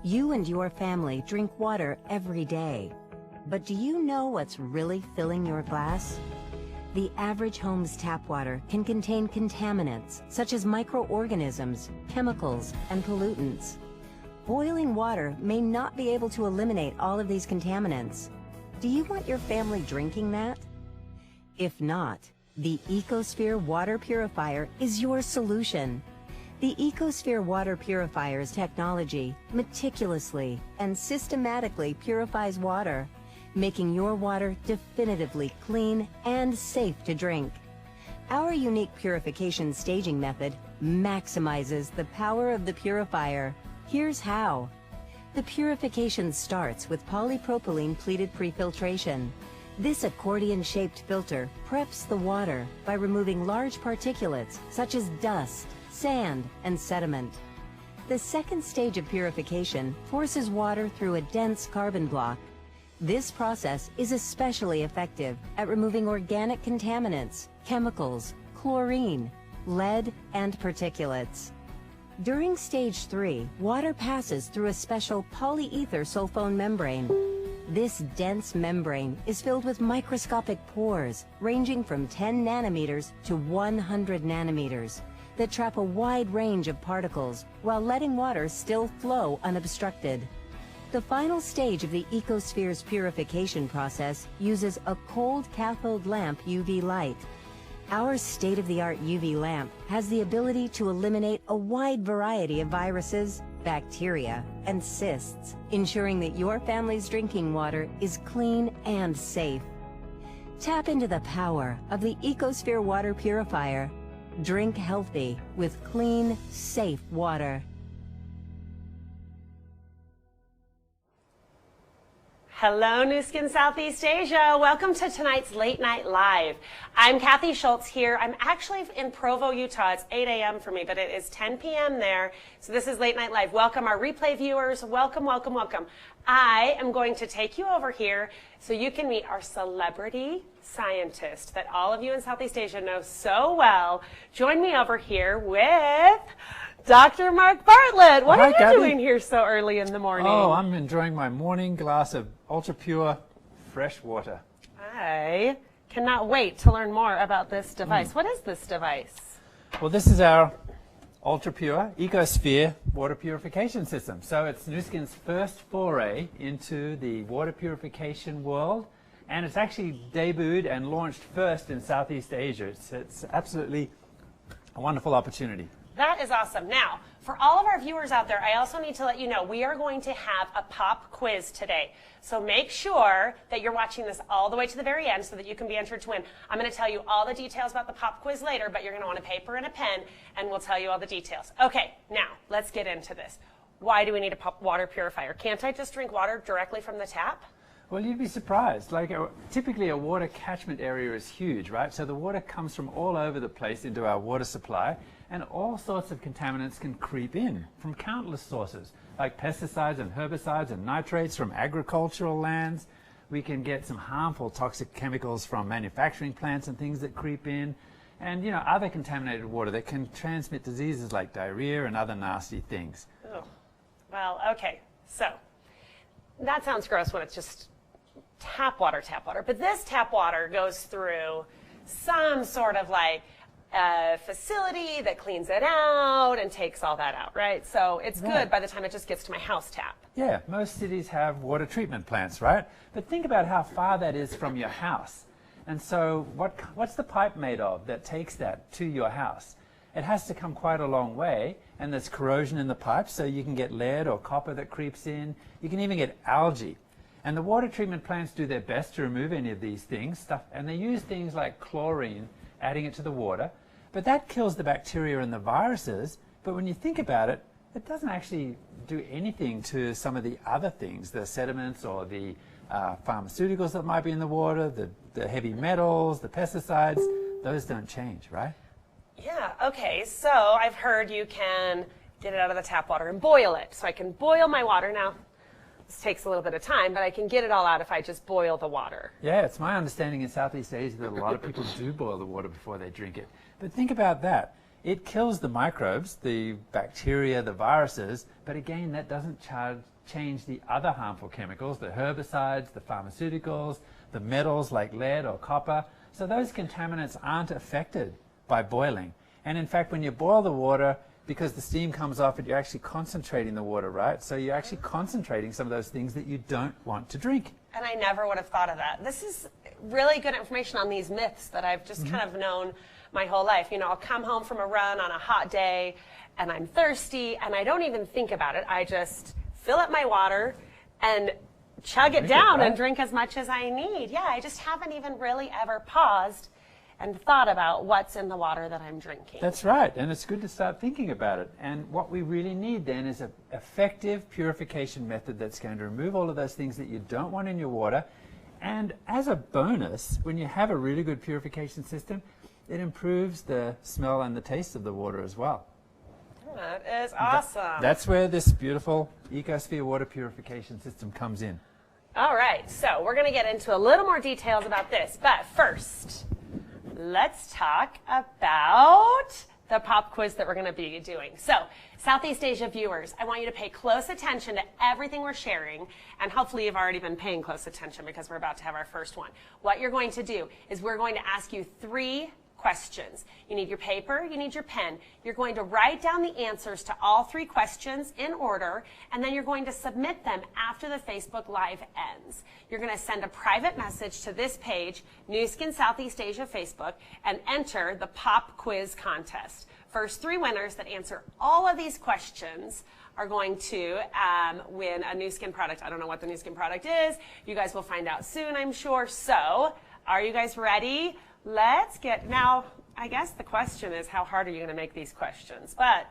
You and your family drink water every day. But do you know what's really filling your glass? The average home's tap water can contain contaminants such as microorganisms, chemicals, and pollutants. Boiling water may not be able to eliminate all of these contaminants. Do you want your family drinking that? If not, the Ecosphere water purifier is your solution. The Ecosphere water purifier's technology meticulously and systematically purifies water, making your water definitively clean and safe to drink. Our unique purification staging method maximizes the power of the purifier. Here's how. The purification starts with polypropylene pleated prefiltration. This accordion-shaped filter preps the water by removing large particulates such as dust, sand, and sediment. The second stage of purification forces water through a dense carbon block. This process is especially effective at removing organic contaminants, chemicals, chlorine, lead, and particulates. During stage 3, water passes through a special polyether sulfone membrane. This dense membrane is filled with microscopic pores ranging from 10 nanometers to 100 nanometers that trap a wide range of particles while letting water still flow unobstructed. The final stage of the Ecosphere's purification process uses a cold cathode lamp UV light. Our state-of-the-art UV lamp has the ability to eliminate a wide variety of viruses, bacteria, and cysts, ensuring that your family's drinking water is clean and safe. Tap into the power of the Ecosphere water purifier. Drink healthy with clean, safe water. Hello, New Skin Southeast Asia. Welcome to tonight's Late Night Live. I'm Kathy Schultz here. I'm actually in Provo, Utah. It's 8 a.m. for me, but it is 10 p.m. there. So this is Late Night Live. Welcome our replay viewers. Welcome, welcome, welcome. I am going to take you over here so you can meet our celebrity scientist that all of you in Southeast Asia know so well. Join me over here with Dr. Mark Bartlett. What are you doing here so early in the morning? Oh, I'm enjoying my morning glass of ultra-pure fresh water. I cannot wait to learn more about this device. What is this device? Well, this is our ultra-pure Ecosphere water purification system. So it's Nu Skin's first foray into the water purification world, and it's actually debuted and launched first in Southeast Asia. It's absolutely a wonderful opportunity. That is awesome. Now, for all of our viewers out there, I also need to let you know we are going to have a pop quiz today. So make sure that you're watching this all the way to the very end so that you can be entered to win. I'm going to tell you all the details about the pop quiz later, but you're going to want a paper and a pen, and we'll tell you all the details. Okay, now, let's get into this. Why do we need a water purifier? Can't I just drink water directly from the tap? Well, you'd be surprised. Typically a water catchment area is huge, right? So the water comes from all over the place into our water supply, and all sorts of contaminants can creep in from countless sources, like pesticides and herbicides and nitrates from agricultural lands. We can get some harmful toxic chemicals from manufacturing plants and things that creep in, and other contaminated water that can transmit diseases like diarrhea and other nasty things. Oh. Well, okay, so that sounds gross when it's just tap water, but this tap water goes through some sort of facility that cleans it out and takes all that out, right? So it's good by the time it just gets to my house tap. Yeah, most cities have water treatment plants, right? But think about how far that is from your house. And so what's the pipe made of that takes that to your house? It has to come quite a long way, and there's corrosion in the pipe, so you can get lead or copper that creeps in. You can even get algae. And the water treatment plants do their best to remove any of these things, and they use things like chlorine, adding it to the water. But that kills the bacteria and the viruses. But when you think about it, it doesn't actually do anything to some of the other things, the sediments or the pharmaceuticals that might be in the water, the heavy metals, the pesticides. Those don't change, right? Yeah, okay. So I've heard you can get it out of the tap water and boil it. So I can boil my water. Now, this takes a little bit of time, but I can get it all out if I just boil the water. Yeah, it's my understanding in Southeast Asia that a lot of people do boil the water before they drink it. But think about that. It kills the microbes, the bacteria, the viruses, but again, that doesn't change the other harmful chemicals, the herbicides, the pharmaceuticals, the metals like lead or copper. So those contaminants aren't affected by boiling. And in fact, when you boil the water, because the steam comes off it, you're actually concentrating the water, right? So you're actually concentrating some of those things that you don't want to drink. And I never would have thought of that. This is really good information on these myths that I've just kind of known my whole life. You know, I'll come home from a run on a hot day and I'm thirsty and I don't even think about it. I just fill up my water and chug it down and drink as much as I need. Yeah, I just haven't even really ever paused and thought about what's in the water that I'm drinking. That's right, and it's good to start thinking about it. And what we really need then is an effective purification method that's going to remove all of those things that you don't want in your water. And as a bonus, when you have a really good purification system, it improves the smell and the taste of the water as well. That is awesome. That's where this beautiful Ecosphere water purification system comes in. All right, so we're going to get into a little more details about this. But first, let's talk about the pop quiz that we're going to be doing. So, Southeast Asia viewers, I want you to pay close attention to everything we're sharing, and hopefully you've already been paying close attention because we're about to have our first one. What you're going to do is we're going to ask you 3 questions. You need your paper, you need your pen. You're going to write down the answers to all 3 questions in order, and then you're going to submit them after the Facebook Live ends. You're going to send a private message to this page, Nu Skin Southeast Asia Facebook, and enter the Pop Quiz Contest. First 3 winners that answer all of these questions are going to win a Nu Skin product. I don't know what the Nu Skin product is. You guys will find out soon, I'm sure. So, are you guys ready? Let's get, now, I guess the question is, how hard are you going to make these questions? But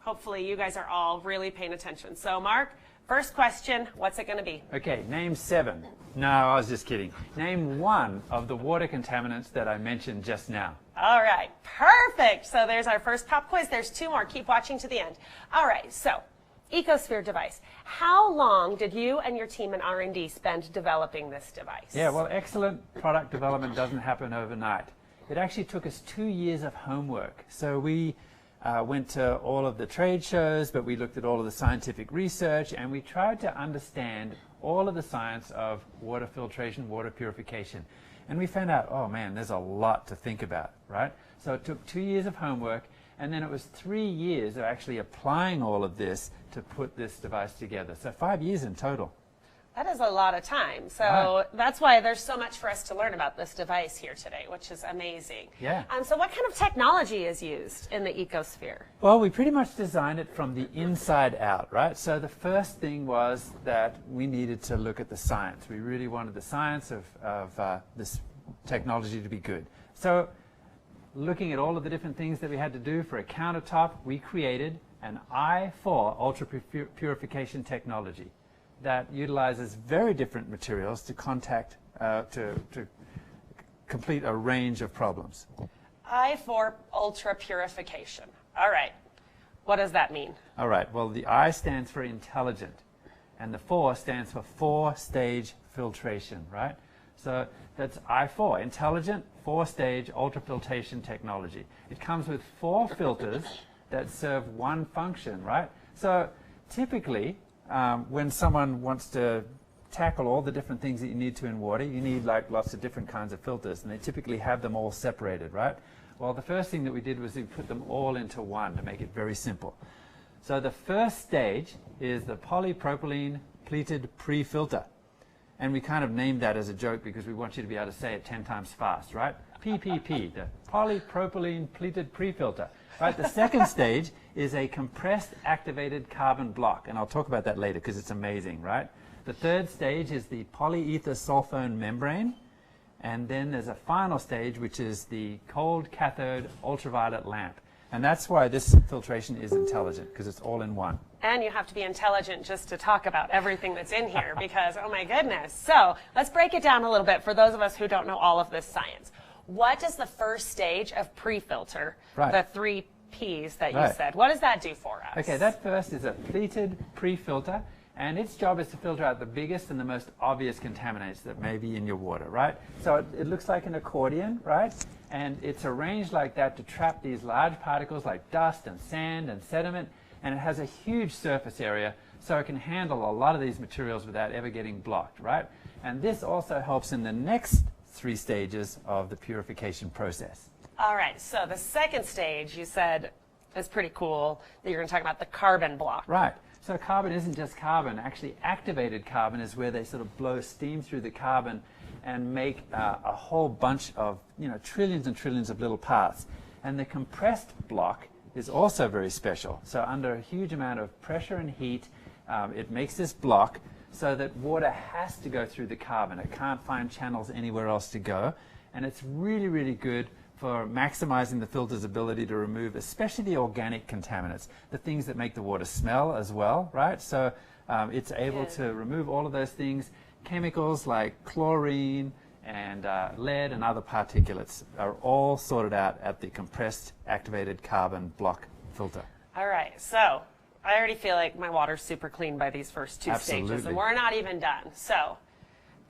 hopefully you guys are all really paying attention. So, Mark, first question, what's it going to be? Okay, name 7. No, I was just kidding. Name 1 of the water contaminants that I mentioned just now. All right, perfect. So there's our first pop quiz. There's 2 more. Keep watching to the end. All right, so Ecosphere device. How long did you and your team in R&D spend developing this device? Yeah, well, excellent product development doesn't happen overnight. It actually took us 2 years of homework. So we went to all of the trade shows, but we looked at all of the scientific research, and we tried to understand all of the science of water filtration, water purification. And we found out, oh man, there's a lot to think about, right? So it took 2 years of homework, and then it was 3 years of actually applying all of this to put this device together. So 5 years in total. That is a lot of time. So that's why there's so much for us to learn about this device here today, which is amazing. Yeah. So what kind of technology is used in the Ecosphere? Well, we pretty much designed it from the inside out, right? So the first thing was that we needed to look at the science. We really wanted the science of this technology to be good. So looking at all of the different things that we had to do for a countertop, we created an I4 ultra purification technology that utilizes very different materials to to complete a range of problems. I4 ultra purification. All right. What does that mean? All right. Well, the I stands for intelligent, and the 4 stands for 4-stage filtration, right? So that's I4, intelligent 4-stage ultrafiltration technology. It comes with 4 filters that serve one function, right? So typically, when someone wants to tackle all the different things that you need to in water, you need like lots of different kinds of filters, and they typically have them all separated, right? Well, the first thing that we did was we put them all into one to make it very simple. So the first stage is the polypropylene pleated pre-filter. And we kind of named that as a joke because we want you to be able to say it 10 times fast, right? PPP, the polypropylene pleated pre-filter. Right, the second stage is a compressed activated carbon block, and I'll talk about that later because it's amazing, right? The third stage is the polyether sulfone membrane, and then there's a final stage which is the cold cathode ultraviolet lamp. And that's why this filtration is intelligent, because it's all in one. And you have to be intelligent just to talk about everything that's in here because, oh my goodness. So let's break it down a little bit for those of us who don't know all of this science. What does the first stage of pre-filter, the 3 P's that you said, what does that do for us? Okay, that first is a pleated pre-filter, and its job is to filter out the biggest and the most obvious contaminants that may be in your water, right? So it looks like an accordion, right? And it's arranged like that to trap these large particles like dust and sand and sediment, and it has a huge surface area so it can handle a lot of these materials without ever getting blocked, right? And this also helps in the next 3 stages of the purification process. All right, so the second stage you said is pretty cool, that you're going to talk about the carbon block. Right. So carbon isn't just carbon. Actually, activated carbon is where they sort of blow steam through the carbon and make a whole bunch of, trillions and trillions of little parts. And the compressed block is also very special. So under a huge amount of pressure and heat, it makes this block so that water has to go through the carbon. It can't find channels anywhere else to go. And it's really, really good for maximizing the filter's ability to remove especially the organic contaminants, the things that make the water smell as well, right? So it's able to remove all of those things. Chemicals like chlorine and lead and other particulates are all sorted out at the compressed activated carbon block filter. All right, so I already feel like my water's super clean by these first 2 stages, and we're not even done. So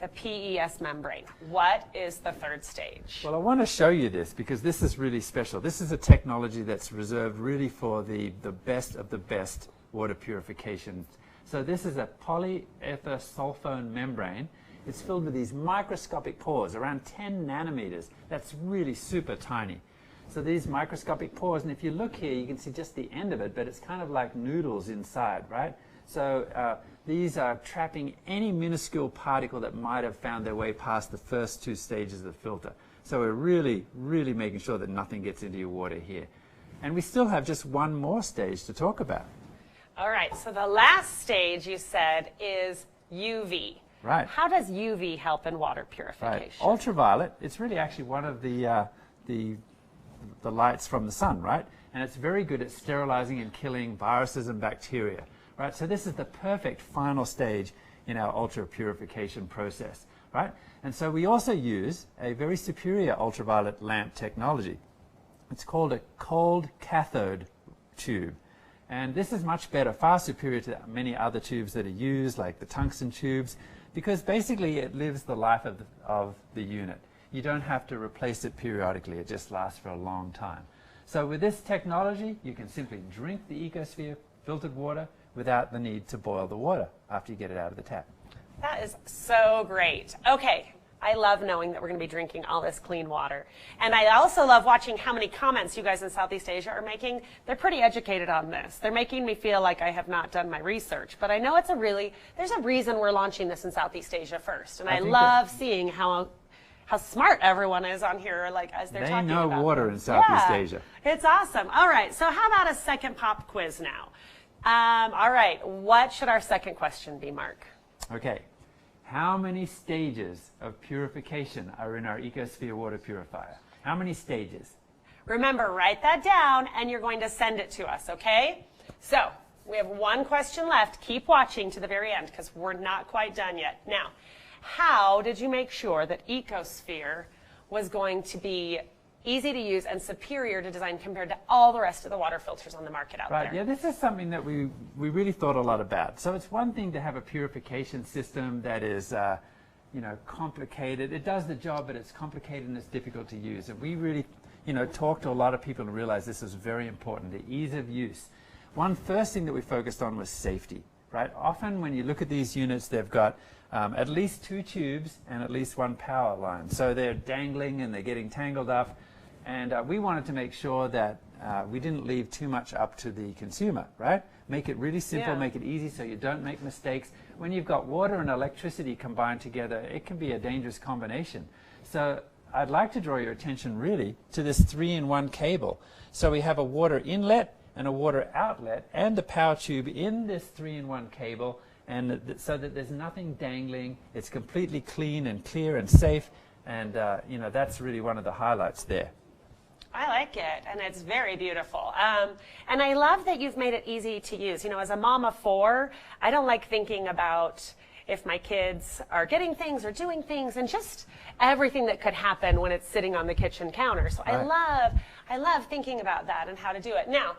the PES membrane. What is the 3rd stage? Well, I want to show you this because this is really special. This is a technology that's reserved really for the best of the best water purification. So this is a polyether sulfone membrane. It's filled with these microscopic pores, around 10 nanometers. That's really super tiny. So these microscopic pores, and if you look here, you can see just the end of it, but it's kind of like noodles inside, right? So these are trapping any minuscule particle that might have found their way past the first 2 stages of the filter. So we're really, really making sure that nothing gets into your water here. And we still have just one more stage to talk about. All right, so the last stage you said is UV. Right. How does UV help in water purification? Right. Ultraviolet, it's really actually one of the lights from the sun, right? And it's very good at sterilizing and killing viruses and bacteria. Right, so this is the perfect final stage in our ultra purification process, right? And so we also use a very superior ultraviolet lamp technology. It's called a cold cathode tube. And this is much better, far superior to many other tubes that are used, like the tungsten tubes, because basically it lives the life of the unit. You don't have to replace it periodically. It just lasts for a long time. So with this technology, you can simply drink the Ecosphere filtered water without the need to boil the water after you get it out of the tap. That is so great. Okay, I love knowing that we're going to be drinking all this clean water. And I also love watching how many comments you guys in Southeast Asia are making. They're pretty educated on this. They're making me feel like I have not done my research. But I know there's a reason we're launching this in Southeast Asia first. And I love seeing how smart everyone is on here, like as they're talking about. They know water in Southeast Asia. It's awesome. All right, so how about a second pop quiz now? All right, what should our second question be, Mark? Okay, how many stages of purification are in our Ecosphere water purifier? How many stages? Remember, write that down and you're going to send it to us, okay? So, we have one question left. Keep watching to the very end because we're not quite done yet. Now, how did you make sure that Ecosphere was going to be easy to use and superior to design compared to all the rest of the water filters on the market out there? Right, yeah, this is something that we really thought a lot about. So it's one thing to have a purification system that is, complicated. It does the job, but it's complicated and it's difficult to use. And we really, talked to a lot of people and realized this was very important, the ease of use. One first thing that we focused on was safety, right? Often when you look at these units, they've got at least 2 tubes and at least 1 power line. So they're dangling and they're getting tangled up. And we wanted to make sure that we didn't leave too much up to the consumer, right? Make it really simple, make it easy so you don't make mistakes. When you've got water and electricity combined together, it can be a dangerous combination. So I'd like to draw your attention really to this 3-in-1 cable. So we have a water inlet and a water outlet and the power tube in this 3-in-1 cable, and so that there's nothing dangling. It's completely clean and clear and safe, and that's really one of the highlights there. I like it, and it's very beautiful. And I love that you've made it easy to use. As a mom of 4, I don't like thinking about if my kids are getting things or doing things, and just everything that could happen when it's sitting on the kitchen counter. So right. I love thinking about that and how to do it. Now,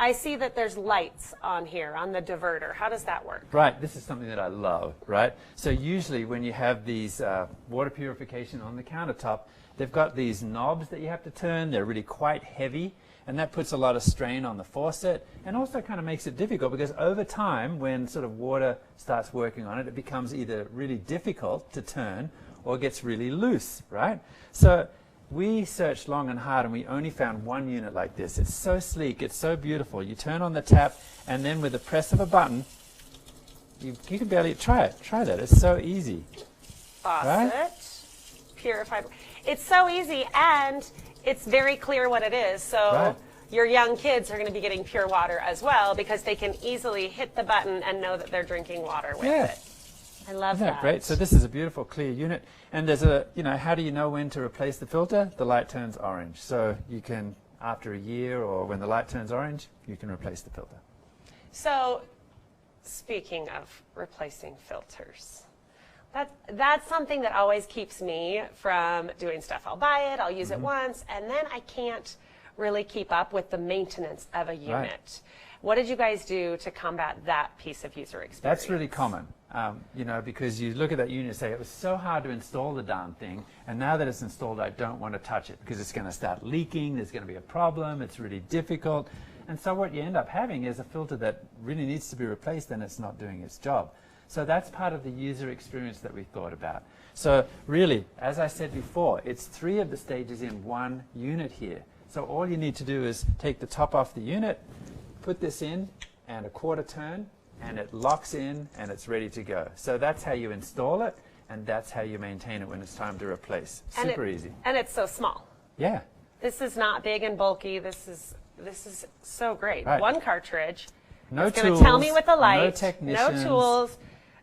I see that there's lights on here on the diverter. How does that work? Right, this is something that I love, right? So usually when you have these water purification on the countertop, they've got these knobs that you have to turn. They're really quite heavy, and that puts a lot of strain on the faucet and also kind of makes it difficult because over time, when sort of water starts working on it, it becomes either really difficult to turn or gets really loose, right? So we searched long and hard and we only found one unit like this. It's so sleek, it's so beautiful. You turn on the tap and then with the press of a button, you can barely try it. Try that, it's so easy. Faucet, right? purified. It's so easy and it's very clear what it is. So right. Your young kids are going to be getting pure water as well because they can easily hit the button and know that they're drinking water with it. I love Isn't that. Great. So this is a beautiful clear unit. And there's a, how do you know when to replace the filter? The light turns orange. So you can, after a year or when the light turns orange, you can replace the filter. So speaking of replacing filters, that's something that always keeps me from doing stuff. I'll buy it, I'll use it once, and then I can't really keep up with the maintenance of a unit. Right. What did you guys do to combat that piece of user experience? That's really common, because you look at that unit and say, it was so hard to install the darn thing, and now that it's installed, I don't want to touch it because it's going to start leaking, there's going to be a problem, it's really difficult. And so what you end up having is a filter that really needs to be replaced and it's not doing its job. So that's part of the user experience that we thought about. So really, as I said before, it's 3 of the stages in one unit here. So all you need to do is take the top off the unit, put this in, and a quarter turn, and it locks in, and it's ready to go. So that's how you install it, and that's how you maintain it when it's time to replace. Super easy. And it's so small. Yeah. This is not big and bulky. This is so great. Right. One cartridge. No it's tools. going to tell me with the light. No technicians. No tools.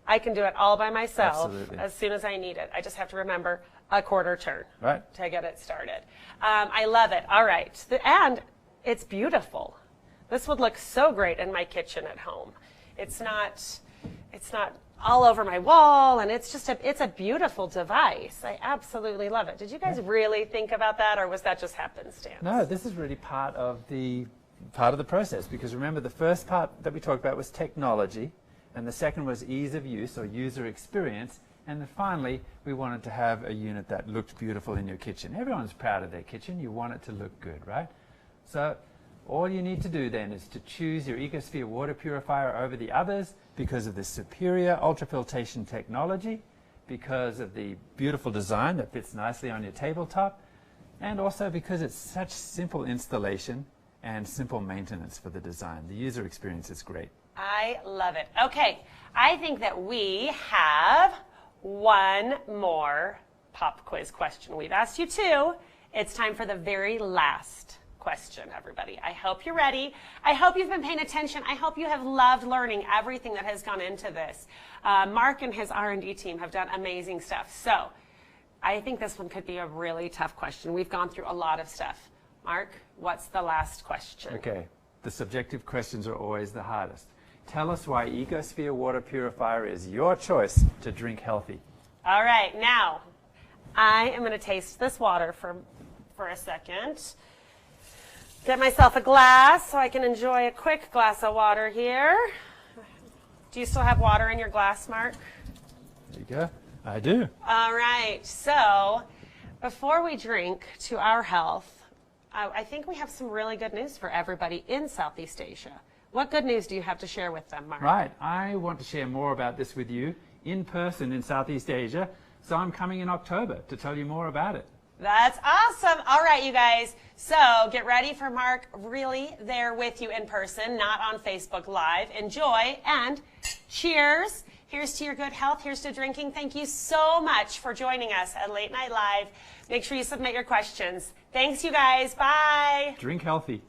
I can do it all by myself. Absolutely. As soon as I need it. I just have to remember a quarter turn Right. to get it started. I love it. All right. And it's beautiful. This would look so great in my kitchen at home. It's not all over my wall, and it's a beautiful device. I absolutely love it. Did you guys really think about that, or was that just happenstance? No, this is really part of the process, because remember the first part that we talked about was technology, and the second was ease of use or user experience, and then finally we wanted to have a unit that looked beautiful in your kitchen. Everyone's proud of their kitchen. You want it to look good, right? So all you need to do then is to choose your Ecosphere water purifier over the others because of the superior ultrafiltration technology, because of the beautiful design that fits nicely on your tabletop, and also because it's such simple installation and simple maintenance for the design. The user experience is great. I love it. Okay, I think that we have one more pop quiz question. We've asked you 2. It's time for the very last question, everybody. I hope you're ready. I hope you've been paying attention. I hope you have loved learning everything that has gone into this. Mark and his R&D team have done amazing stuff. So I think this one could be a really tough question. We've gone through a lot of stuff. Mark, what's the last question? Okay, the subjective questions are always the hardest. Tell us why Ecosphere water purifier is your choice to drink healthy. All right, now I am going to taste this water for a second. Get myself a glass so I can enjoy a quick glass of water here. Do you still have water in your glass, Mark? There you go. I do. All right, so before we drink to our health, I think we have some really good news for everybody in Southeast Asia. What good news do you have to share with them, Mark? Right, I want to share more about this with you in person in Southeast Asia, so I'm coming in October to tell you more about it. That's awesome. All right, you guys. So get ready for Mark really there with you in person, not on Facebook Live. Enjoy and cheers. Here's to your good health. Here's to drinking. Thank you so much for joining us at Late Night Live. Make sure you submit your questions. Thanks, you guys. Bye. Drink healthy.